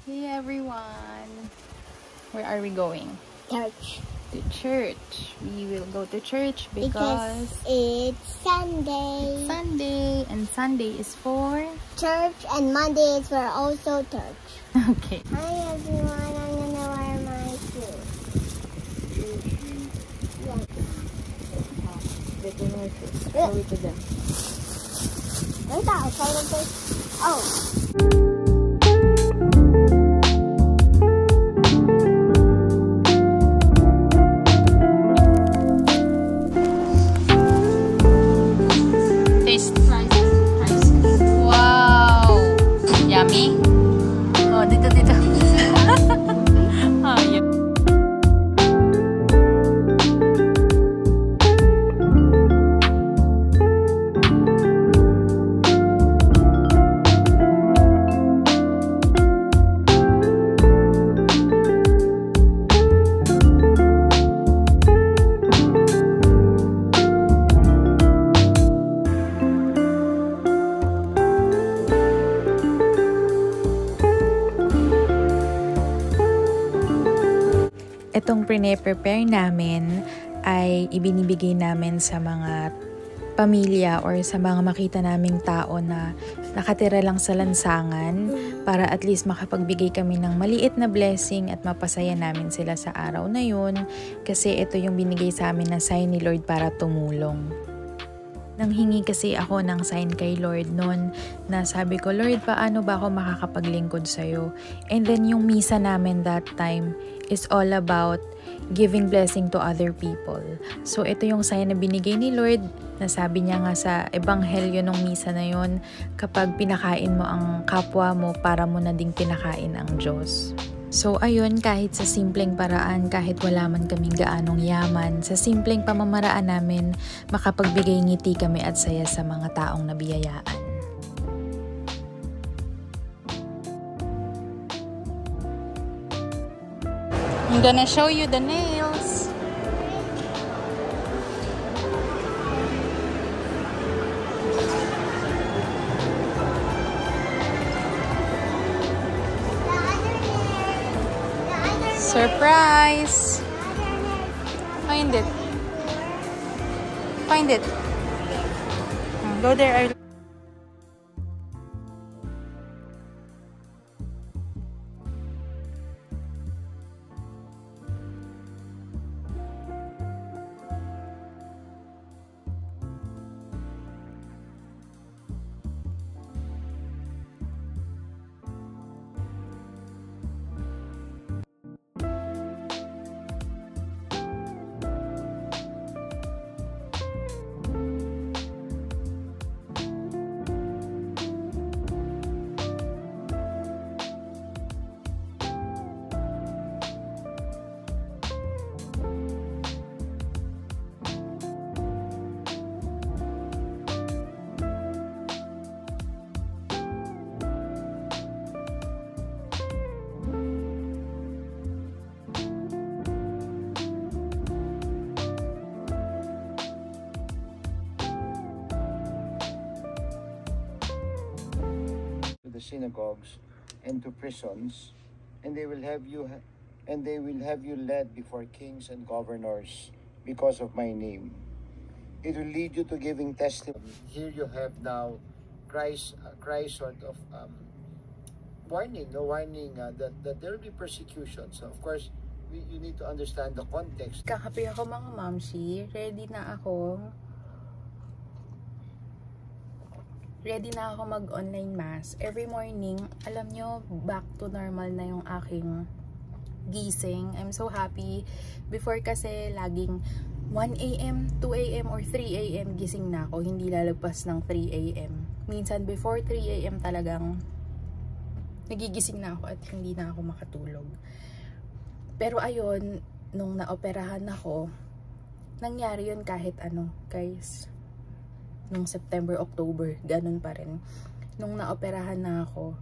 Hey everyone! Where are we going? Church. To church. We will go to church because it's Sunday. It's Sunday, and Sunday is for church, and Monday is for also church. Okay. Hi everyone, I'm gonna wear my shoes. Get in your shoes. Show it to them. Wait, I'll try to take. Oh. Wow! Yummy? Oh, dito. Oh, yeah. Itong prepare namin ay ibinibigay namin sa mga pamilya or sa mga makita naming tao na nakatira lang sa lansangan para at least makapagbigay kami ng maliit na blessing at mapasaya namin sila sa araw na yun kasi ito yung binigay sa amin na sign ni Lord para tumulong. Nanghingi kasi ako ng sign kay Lord noon na sabi ko, Lord, paano ba ako makakapaglingkod sa'yo? And then yung misa namin that time is all about giving blessing to other people. So ito yung sign na binigay ni Lord na sabi niya nga sa ebanghelyo ng misa na yun, kapag pinakain mo ang kapwa mo, para mo na ding pinakain ang Diyos. So ayun, kahit sa simpleng paraan, kahit wala man kaming gaanong yaman, sa simpleng pamamaraan namin, makapagbigay ngiti kami at saya sa mga taong nabiyayaan. I'm gonna show you the nails. Surprise! Find it. Find it. Go there. Synagogues and to prisons, and they will have you led before kings and governors because of my name. It will lead you to giving testimony. Here you have now Christ sort of warning that there will be persecution. So of course you need to understand the context. Kakape ako mga mamsi, ready na ako mag-online mass. Every morning, alam nyo, back to normal na yung aking gising. I'm so happy. Before kasi, laging 1 a.m., 2 a.m., or 3 a.m. gising na ako. Hindi lalagpas ng 3 a.m. Minsan, before 3 a.m. talagang nagigising na ako at hindi na ako makatulog. Pero ayun, nung naoperahan ako, nangyari yun kahit ano, guys. Nung September, October, ganun pa rin. Nung naoperahan na ako,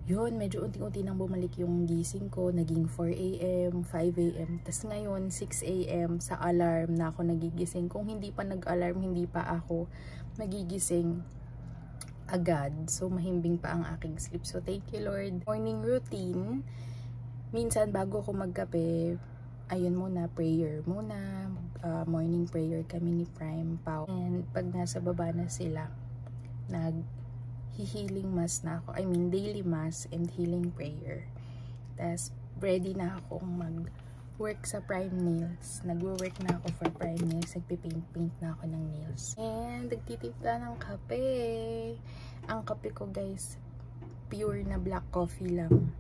yun, medyo unti-unti nang bumalik yung gising ko. Naging 4 a.m., 5 a.m. Tapos ngayon, 6 a.m. sa alarm na ako nagigising. Kung hindi pa nag-alarm, hindi pa ako nagigising. agad. So, mahimbing pa ang aking sleep. So, thank you, Lord. Morning routine. Minsan, bago ako magkape, ayun muna, prayer muna. Morning prayer kami ni Prime Pao. And pag nasa baba na sila, nag-healing mass na ako. I mean, daily mass and healing prayer. Tapos, ready na akong mag-work sa Prime Nails. Nag-work na ako for Prime Nails. Nagpipaint-paint na ako ng nails. And, nagtitimpla ng kape. Ang kape ko, guys, pure na black coffee lang.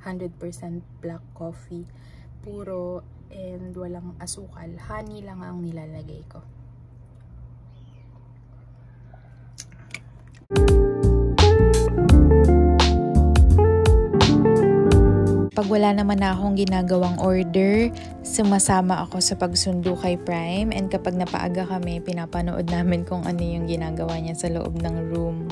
100% black coffee. Puro and walang asukal. Honey lang ang nilalagay ko. Pag wala naman na akong ginagawang order, sumasama ako sa pagsundo kay Prime. And kapag napaaga kami, pinapanood namin kung ano yung ginagawa niya sa loob ng room.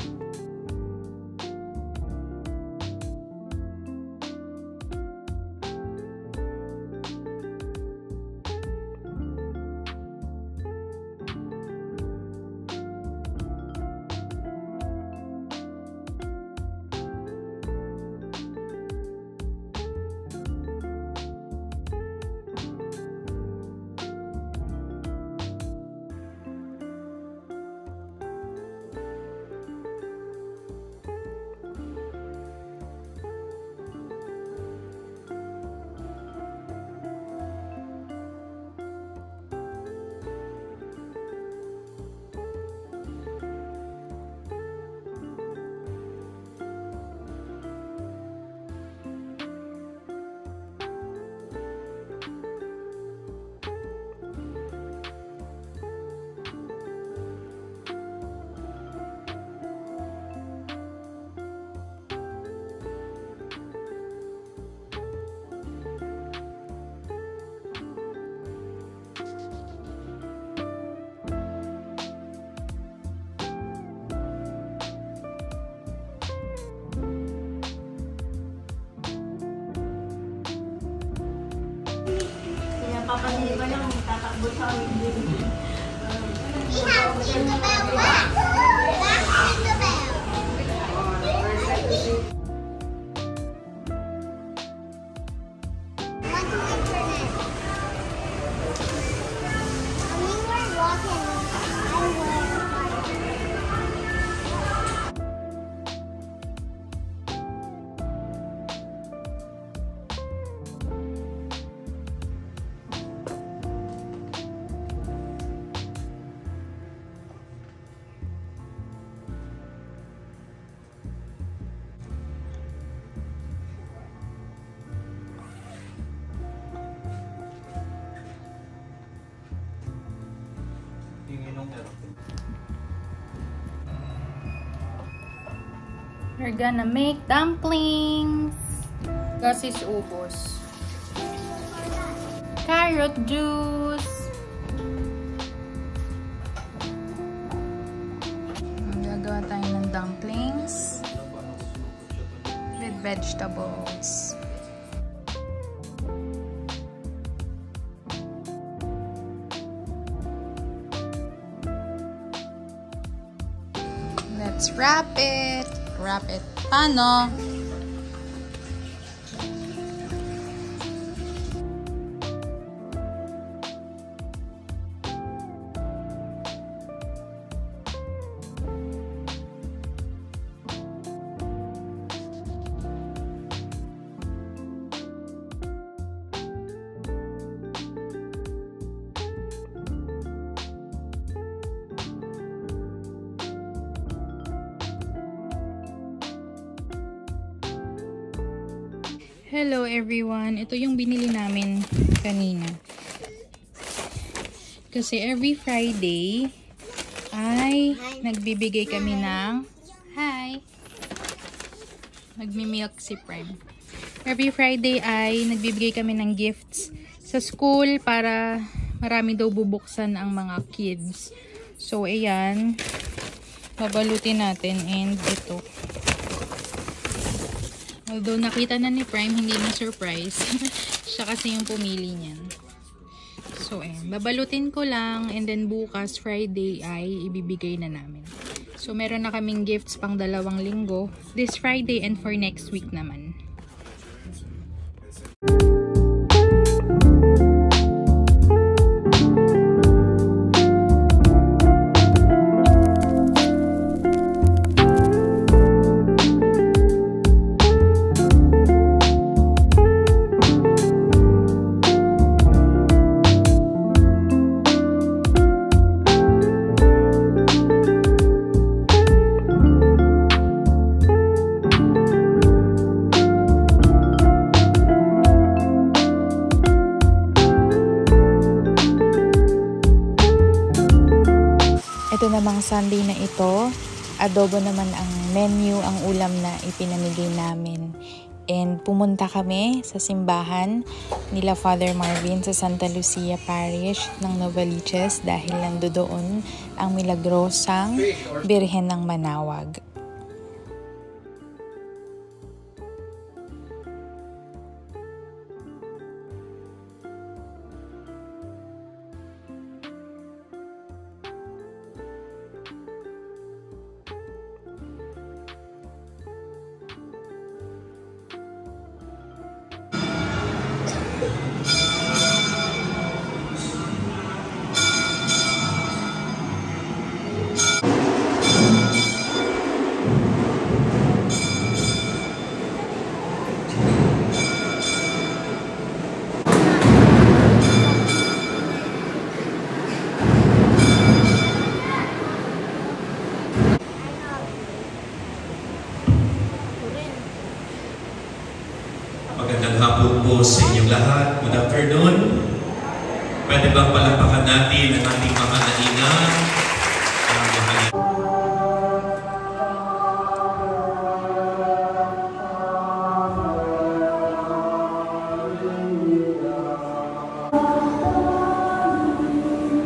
Papansin ko lang, tatakbo sa amin. We have Jingle Bell Rock! That's Jingle Bell! Want to internet? When we were walking, I was... We're gonna make dumplings. Gas is ubos. Carrot juice. Gagawa tayo ng dumplings with vegetables. Let's wrap it. Wrap it. Paano? Hello everyone, ito yung binili namin kanina. Kasi every Friday ay nagbibigay kami ng nagmi-milk si Prime. Every Friday ay nagbibigay kami ng gifts sa school para marami daw bubuksan ang mga kids. So ayan, babalutin natin and ito. Although nakita na ni Prime, hindi na surprise. Siya kasi yung pumili niyan. So, babalutin ko lang and then bukas, Friday, ay ibibigay na namin. So, meron na kaming gifts pang 2 linggo. This Friday and for next week naman. Ito namang Sunday na ito, adobo naman ang menu, ang ulam na ipinamigay namin. And pumunta kami sa simbahan nila Father Marvin sa Santa Lucia Parish ng Novaliches dahil nandoon ang milagrosang Birhen ng Manawag. Magandang hapon po sa inyong lahat. Good afternoon. Pwede bang palapakan natin ang ating mga naina? Ang mahal.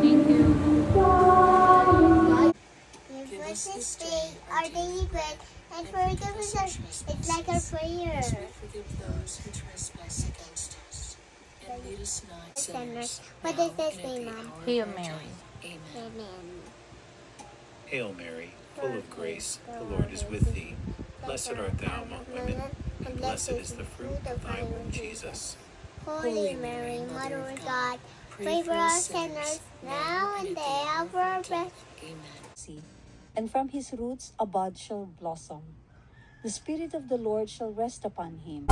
Thank you. Give us this day our daily bread, and forgive us our sins. It's like our prayer. Forgive those who trespass against us, and lead us not Sinners. sinners. What does this mean, Mom? Hail Mary. Amen. Amen. Hail Mary, full of grace, the Lord is with thee. Blessed art thou among women, and blessed is the fruit of thy womb, Jesus. Holy Mary, Mother of God, pray for us sinners, now and the hour of our death. Amen. And from his roots a bud shall blossom. The Spirit of the Lord shall rest upon him.